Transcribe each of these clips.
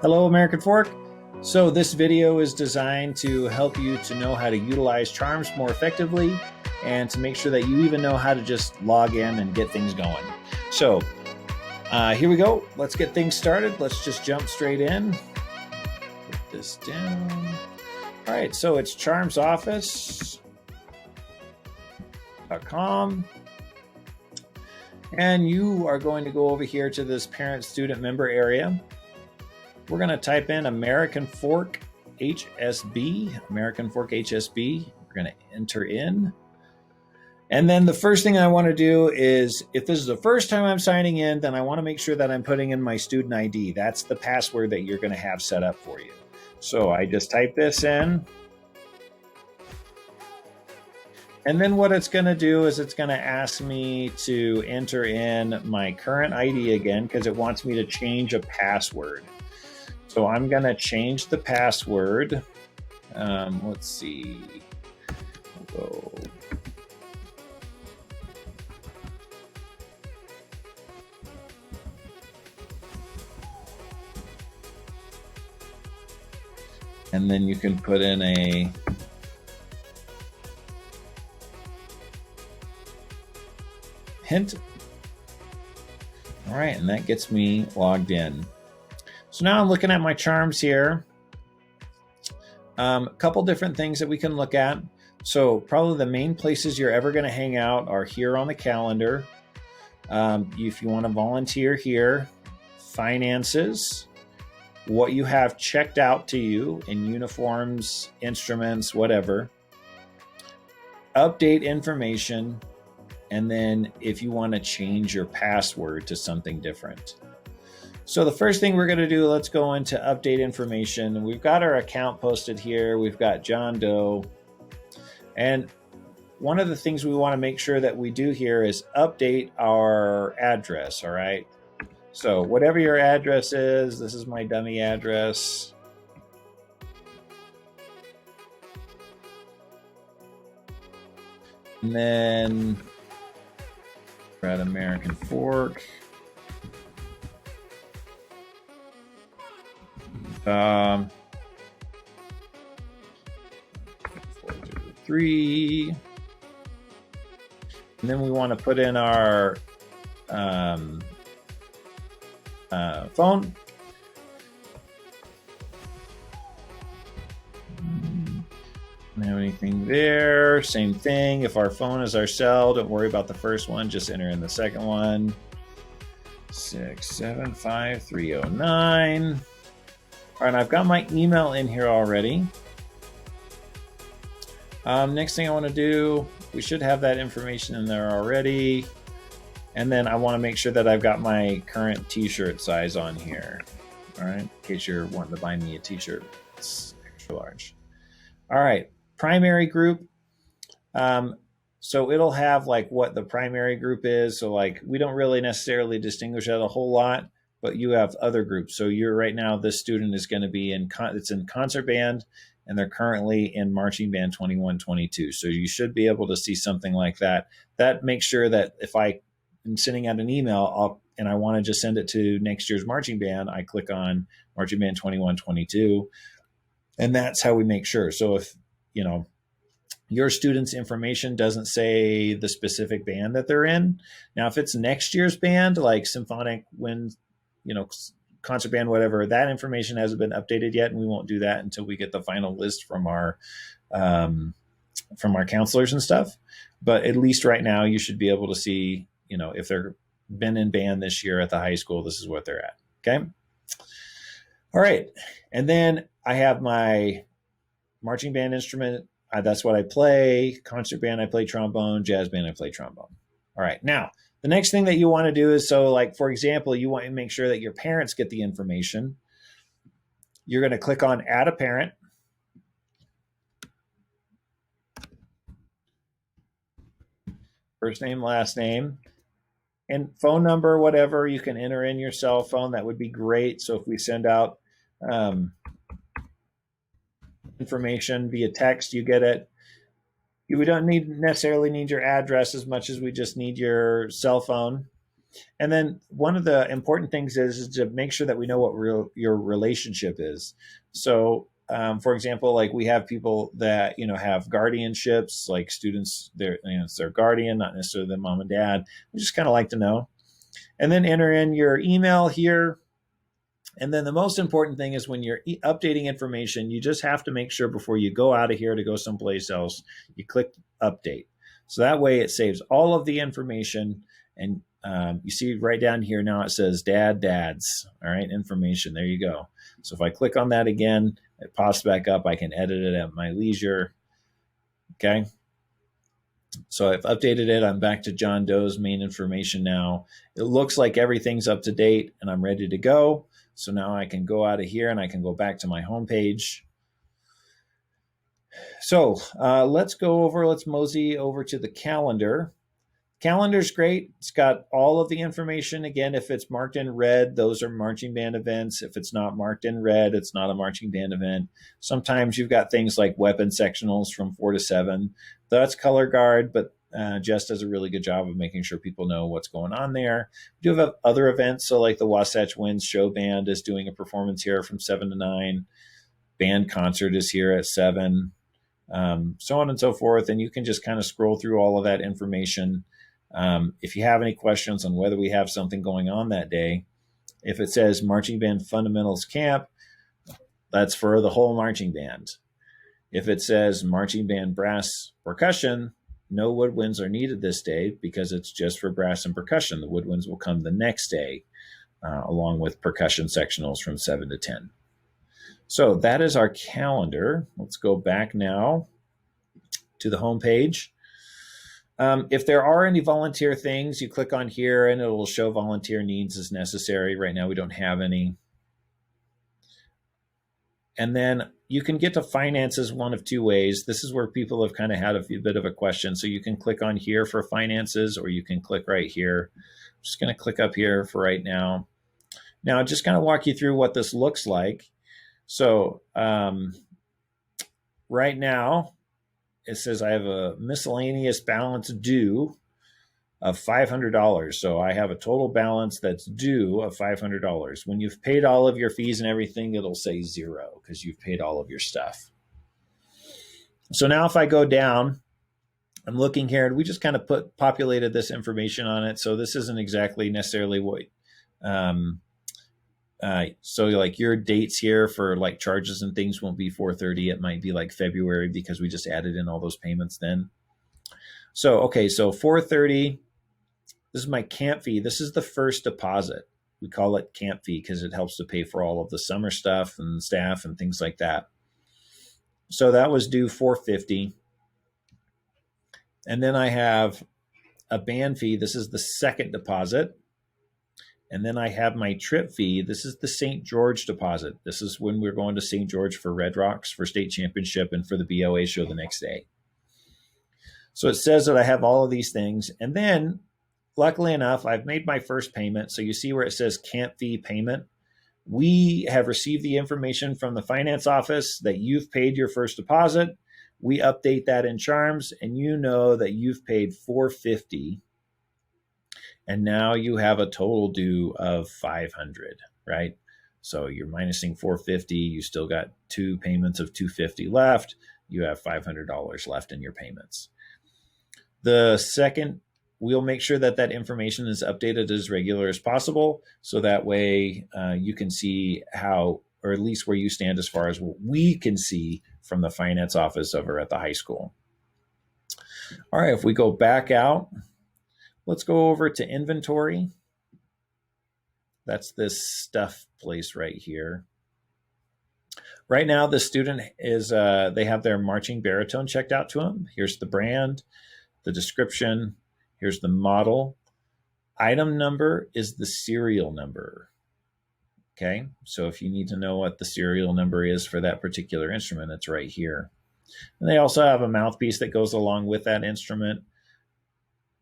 Hello, American Fork. So this video is designed to help you to know how to utilize charms more effectively and to make sure that you even know how to just log in and get things going. So here we go. Let's get things started. Let's just jump straight in. Put this down. All right, so it's charmsoffice.com. And you are going to go over here to this parent student member area. We're going to type in American Fork HSB, American Fork HSB. We're going to enter in. And then the first thing I want to do is, if this is the first time I'm signing in, then I want to make sure that I'm putting in my student ID. That's the password that you're going to have set up for you. So I just type this in. And then what it's going to do is it's going to ask me to enter in my current ID again because it wants me to change a password. So I'm going to change the password. Let's see. We'll go. And then you can put in a hint. All right, and that gets me logged in. So now I'm looking at my charms here. A couple different things that we can look at. So probably the main places you're ever going to hang out are here on the calendar. If you want to volunteer here, finances, what you have checked out to you in uniforms, instruments, whatever, update information, and then if you want to change your password to something different. So the first thing we're going to do, let's go into update information. We've got our account posted here. We've got John Doe. And one of the things we want to make sure that we do here is update our address, all right? So whatever your address is, this is my dummy address. And then we're at American Fork. 403. And then we want to put in our phone. Don't have anything there. Same thing. If our phone is our cell, don't worry about the first one. Just enter in the second one. 675-309. All right, I've got my email in here already. Next thing I want to do, we should have that information in there already. And then I want to make sure that I've got my current t-shirt size on here. All right, in case you're wanting to buy me a t-shirt, it's extra large. All right, primary group. So it'll have like what the primary group is. So like we don't really necessarily distinguish that a whole lot, but you have other groups. So you're right now, this student is going to be it's in concert band, and they're currently in marching band 21-22. So you should be able to see something like that. That makes sure that if I am sending out an email and I want to just send it to next year's marching band, I click on marching band 21-22, and that's how we make sure. So if, you know, your student's information doesn't say the specific band that they're in. Now, if it's next year's band, like symphonic, wind, you know, concert band, whatever, that information hasn't been updated yet, and we won't do that until we get the final list from our counselors and stuff. But at least right now, you should be able to see, you know, if they've been in band this year at the high school, this is what they're at. Okay. All right. And then I have my marching band instrument. That's what I play. Concert band, I play trombone. Jazz band, I play trombone. All right. Now, the next thing that you want to do is, so like, for example, you want to make sure that your parents get the information. You're going to click on Add a Parent. First name, last name, and phone number, whatever. You can enter in your cell phone. That would be great. So if we send out information via text, you get it. We don't necessarily need your address as much as we just need your cell phone. And then one of the important things is to make sure that we know what your relationship is. So, for example, like we have people that have guardianships, like students, it's their guardian, not necessarily the mom and dad. We just kind of like to know. And then enter in your email here. And then the most important thing is when you're updating information, you just have to make sure before you go out of here to go someplace else, you click update. So that way it saves all of the information. And you see right down here now it says dads, all right, information. There you go. So if I click on that again, it pops back up. I can edit it at my leisure. Okay. So I've updated it. I'm back to John Doe's main information now. It looks like everything's up to date and I'm ready to go. So now I can go out of here and I can go back to my home page. So let's mosey over to the calendar. Calendar's great. It's got all of the information. Again, if it's marked in red, those are marching band events. If it's not marked in red, it's not a marching band event. Sometimes you've got things like weapon sectionals from 4 to 7. That's color guard, but Jess does a really good job of making sure people know what's going on there. We do have other events. So like the Wasatch Winds Show Band is doing a performance here from 7 to 9. Band concert is here at 7. So on and so forth. And you can just kind of scroll through all of that information. If you have any questions on whether we have something going on that day, if it says Marching Band Fundamentals Camp, that's for the whole marching band. If it says Marching Band Brass Percussion, no woodwinds are needed this day because it's just for brass and percussion. The woodwinds will come the next day, along with percussion sectionals from 7 to 10. So that is our calendar. Let's go back now to the home page. If there are any volunteer things, you click on here and it will show volunteer needs as necessary. Right now we don't have any. And then you can get to finances one of two ways. This is where people have kind of had a bit of a question. So you can click on here for finances, or you can click right here. I'm just going to click up here for right now. Now, I'm just going to walk you through what this looks like. So right now, it says I have a miscellaneous balance due of $500. So I have a total balance that's due of $500. When you've paid all of your fees and everything, it'll say 0 because you've paid all of your stuff. So now if I go down, I'm looking here and we just kind of populated this information on it. So this isn't exactly necessarily what, so like your dates here for like charges and things won't be 4/30. It might be like February because we just added in all those payments then. So, okay, so 4/30, this is my camp fee. This is the first deposit. We call it camp fee because it helps to pay for all of the summer stuff and staff and things like that. So that was due $450. And then I have a band fee. This is the second deposit. And then I have my trip fee. This is the St. George deposit. This is when we're going to St. George for Red Rocks for state championship and for the BOA show the next day. So it says that I have all of these things. And then, luckily enough, I've made my first payment. So you see where it says camp fee payment. We have received the information from the finance office that you've paid your first deposit. We update that in Charms, and you know that you've paid $450. And now you have a total due of $500, right? So you're minusing $450. You still got 2 payments of $250 left. You have $500 left in your payments. The second, we'll make sure that that information is updated as regular as possible. So that way you can see how, or at least where you stand as far as what we can see from the finance office over at the high school. All right, if we go back out, let's go over to inventory. That's this stuff place right here. Right now, the student is, they have their marching baritone checked out to them. Here's the brand, the description. Here's the model. Item number is the serial number. Okay, so if you need to know what the serial number is for that particular instrument, it's right here. And they also have a mouthpiece that goes along with that instrument.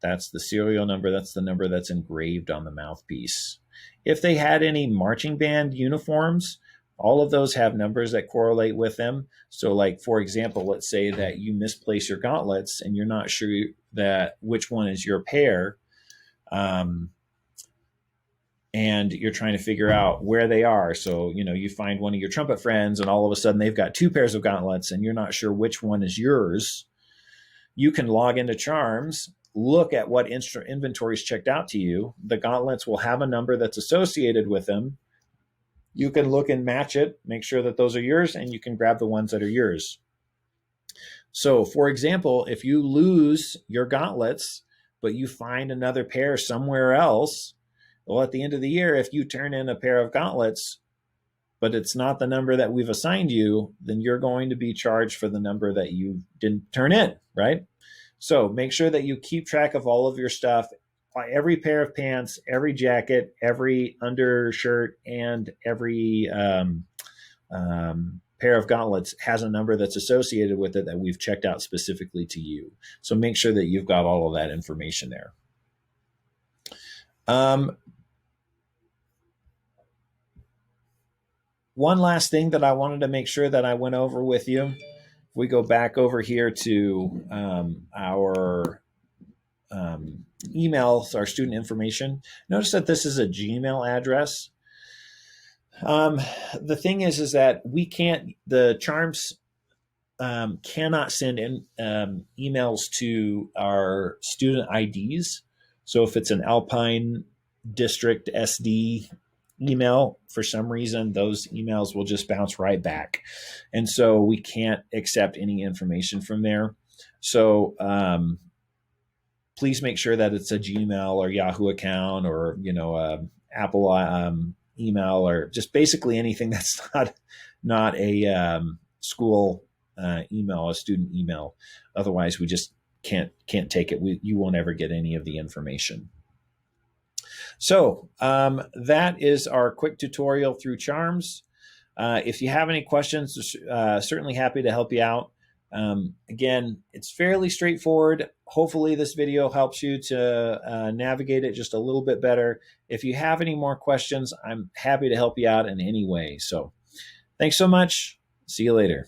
That's the serial number. That's the number that's engraved on the mouthpiece. If they had any marching band uniforms, all of those have numbers that correlate with them. So like, for example, let's say that you misplace your gauntlets and you're not sure that which one is your pair. and you're trying to figure out where they are. So, you find one of your trumpet friends and all of a sudden they've got 2 pairs of gauntlets and you're not sure which one is yours. You can log into Charms, look at what inventory is checked out to you. The gauntlets will have a number that's associated with them. You can look and match it, make sure that those are yours, and you can grab the ones that are yours. So, for example, if you lose your gauntlets, but you find another pair somewhere else, well, at the end of the year, if you turn in a pair of gauntlets, but it's not the number that we've assigned you, then you're going to be charged for the number that you didn't turn in, right? So make sure that you keep track of all of your stuff. Every pair of pants, every jacket, every undershirt, and every pair of gauntlets has a number that's associated with it that we've checked out specifically to you. So make sure that you've got all of that information there. One last thing that I wanted to make sure that I went over with you. If we go back over here to our emails, our student information, notice that this is a Gmail address. The thing is that the Charms cannot send in emails to our student IDs. So if it's an Alpine District SD email, for some reason, those emails will just bounce right back. And so we can't accept any information from there. So please make sure that it's a Gmail or Yahoo account or, Apple email, or just basically anything that's not a school email, a student email. Otherwise, we just can't take it. You won't ever get any of the information. So that is our quick tutorial through Charms. If you have any questions, certainly happy to help you out. Again, it's fairly straightforward. Hopefully this video helps you to navigate it just a little bit better. If you have any more questions, I'm happy to help you out in any way. So thanks so much. See you later.